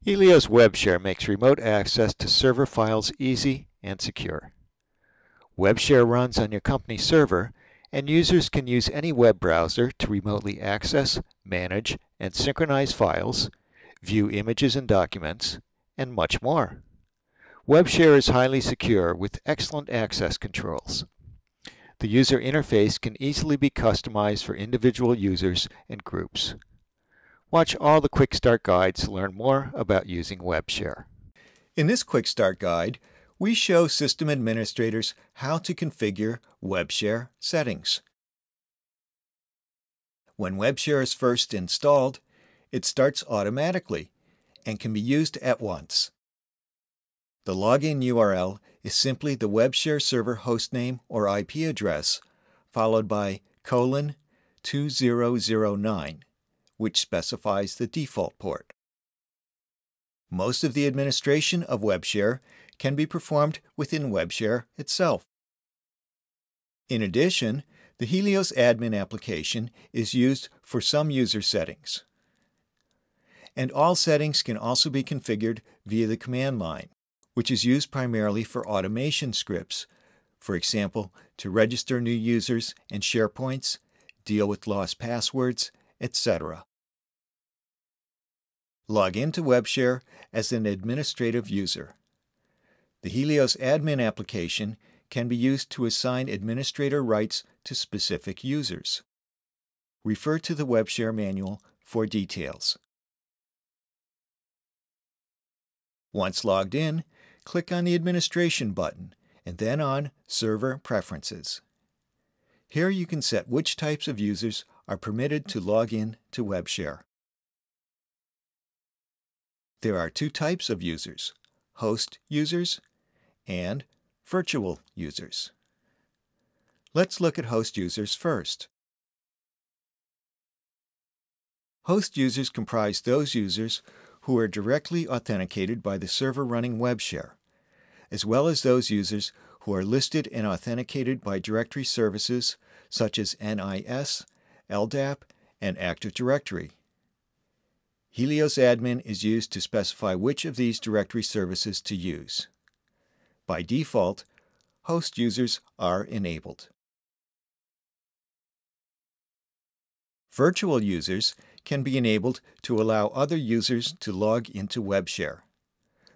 HELIOS WebShare makes remote access to server files easy and secure. WebShare runs on your company server, and users can use any web browser to remotely access, manage, and synchronize files, view images and documents, and much more. WebShare is highly secure with excellent access controls. The user interface can easily be customized for individual users and groups. Watch all the Quick Start guides to learn more about using WebShare. In this Quick Start guide, we show system administrators how to configure WebShare settings. When WebShare is first installed, it starts automatically and can be used at once. The login URL is simply the WebShare server hostname or IP address, followed by :2009, which specifies the default port. Most of the administration of WebShare can be performed within WebShare itself. In addition, the Helios admin application is used for some user settings. And all settings can also be configured via the command line, which is used primarily for automation scripts, for example, to register new users and SharePoints, deal with lost passwords, etc. Log into WebShare as an administrative user. The Helios admin application can be used to assign administrator rights to specific users. Refer to the WebShare manual for details. Once logged in, click on the Administration button and then on Server Preferences. Here you can set which types of users are permitted to log in to WebShare. There are two types of users: host users and virtual users. Let's look at host users first. Host users comprise those users who are directly authenticated by the server running WebShare, as well as those users who are listed and authenticated by directory services such as NIS, LDAP, and Active Directory. Helios admin is used to specify which of these directory services to use. By default, host users are enabled. Virtual users can be enabled to allow other users to log into WebShare,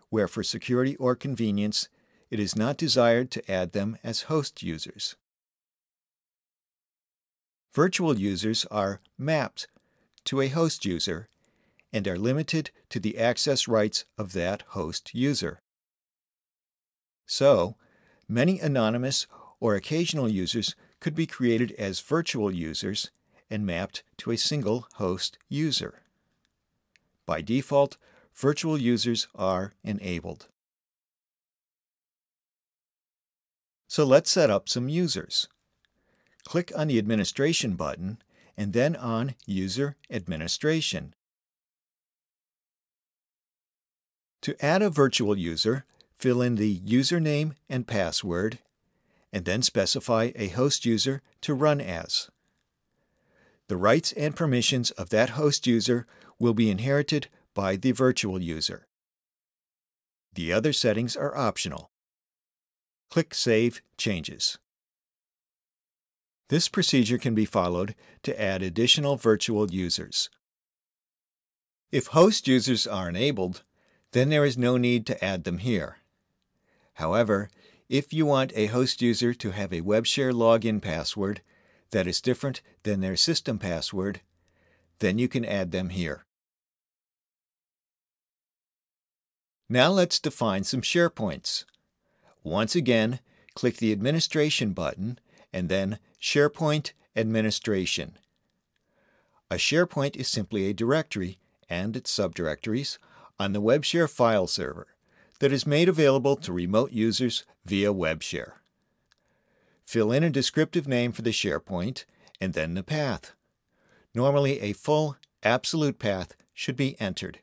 where for security or convenience, it is not desired to add them as host users. Virtual users are mapped to a host user and are limited to the access rights of that host user. So, many anonymous or occasional users could be created as virtual users and mapped to a single host user. By default, virtual users are enabled. So let's set up some users. Click on the Administration button and then on User Administration. To add a virtual user, fill in the username and password, and then specify a host user to run as. The rights and permissions of that host user will be inherited by the virtual user. The other settings are optional. Click Save Changes. This procedure can be followed to add additional virtual users. If host users are enabled, then there is no need to add them here. However, if you want a host user to have a WebShare login password that is different than their system password, then you can add them here. Now let's define some SharePoints. Once again, click the Administration button and then SharePoint Administration. A SharePoint is simply a directory and its subdirectories on the WebShare file server that is made available to remote users via WebShare. Fill in a descriptive name for the SharePoint and then the path. Normally, a full, absolute path should be entered.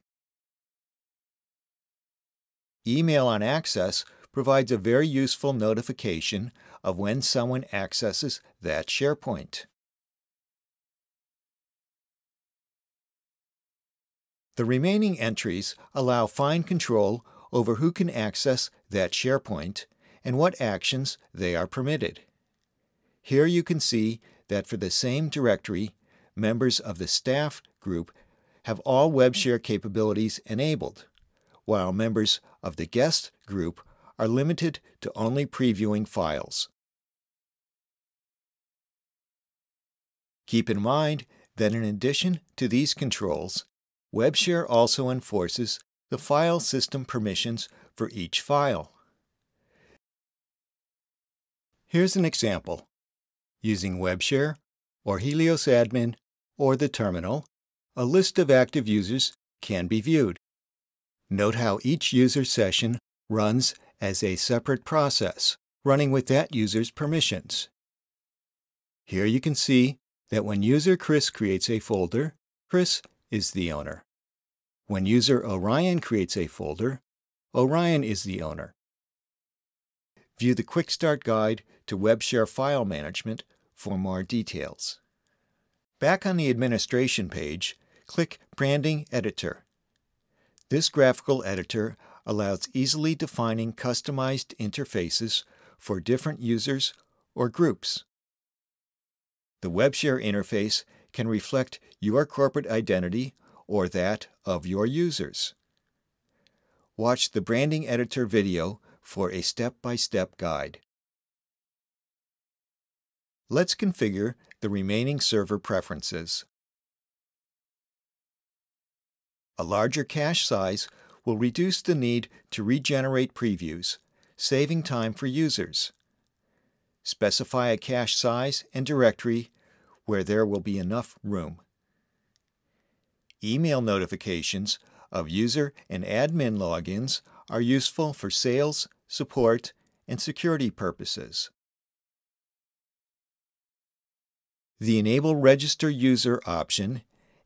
Email on access provides a very useful notification of when someone accesses that SharePoint. The remaining entries allow fine control over who can access that SharePoint and what actions they are permitted. Here you can see that for the same directory, members of the staff group have all WebShare capabilities enabled, while members of the guest group are limited to only previewing files. Keep in mind that in addition to these controls, WebShare also enforces the file system permissions for each file. Here's an example. Using WebShare or Helios Admin or the terminal, a list of active users can be viewed. Note how each user session runs as a separate process, running with that user's permissions. Here you can see that when user Chris creates a folder, Chris is the owner. When user Orion creates a folder, Orion is the owner. View the Quick Start Guide to WebShare File Management for more details. Back on the administration page, click Branding Editor. This graphical editor allows easily defining customized interfaces for different users or groups. The WebShare interface can reflect your corporate identity or that of your users. Watch the Branding Editor video for a step-by-step guide. Let's configure the remaining server preferences. A larger cache size will reduce the need to regenerate previews, saving time for users. Specify a cache size and directory where there will be enough room. Email notifications of user and admin logins are useful for sales, support, and security purposes. The Enable Register User option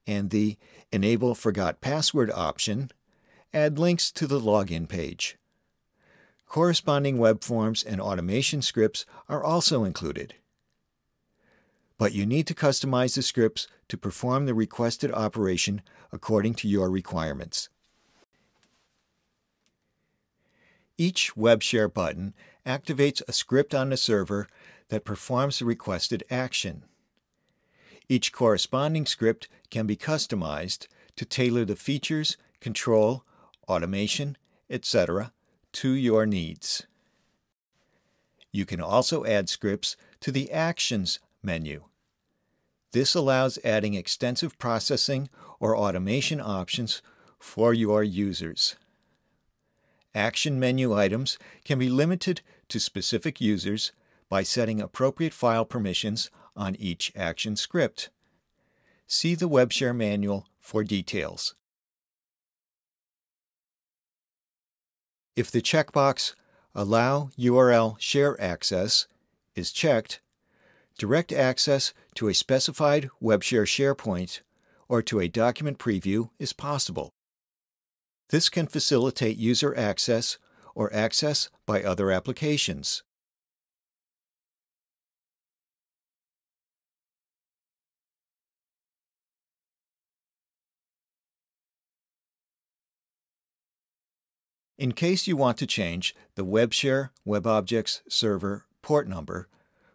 and the Enable Forgot Password option add links to the login page. Corresponding web forms and automation scripts are also included. But you need to customize the scripts to perform the requested operation according to your requirements. Each WebShare button activates a script on the server that performs the requested action. Each corresponding script can be customized to tailor the features, control, automation, etc. to your needs. You can also add scripts to the Actions menu. This allows adding extensive processing or automation options for your users. Action menu items can be limited to specific users by setting appropriate file permissions on each action script. See the WebShare manual for details. If the checkbox Allow URL Share Access is checked, direct access to a specified WebShare SharePoint or to a document preview is possible. This can facilitate user access or access by other applications. In case you want to change the WebShare WebObjects server port number,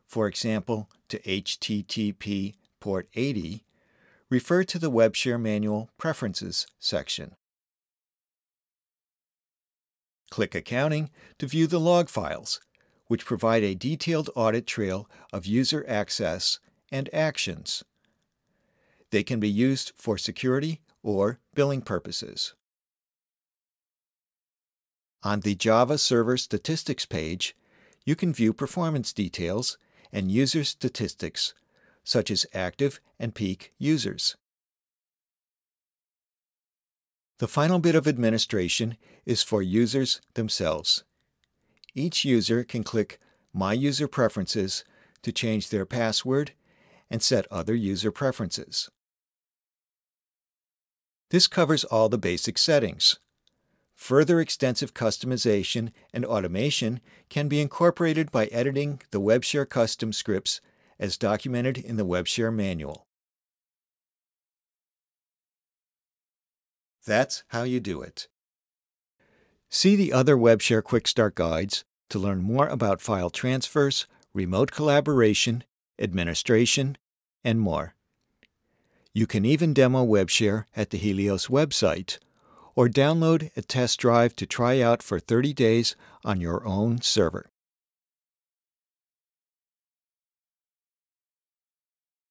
for example to HTTP port 80, refer to the WebShare Manual Preferences section. Click Accounting to view the log files, which provide a detailed audit trail of user access and actions. They can be used for security or billing purposes. On the Java Server Statistics page, you can view performance details and user statistics, such as active and peak users. The final bit of administration is for users themselves. Each user can click My User Preferences to change their password and set other user preferences. This covers all the basic settings. Further extensive customization and automation can be incorporated by editing the WebShare custom scripts as documented in the WebShare manual. That's how you do it. See the other WebShare Quick Start guides to learn more about file transfers, remote collaboration, administration, and more. You can even demo WebShare at the Helios website, or download a test drive to try out for 30 days on your own server.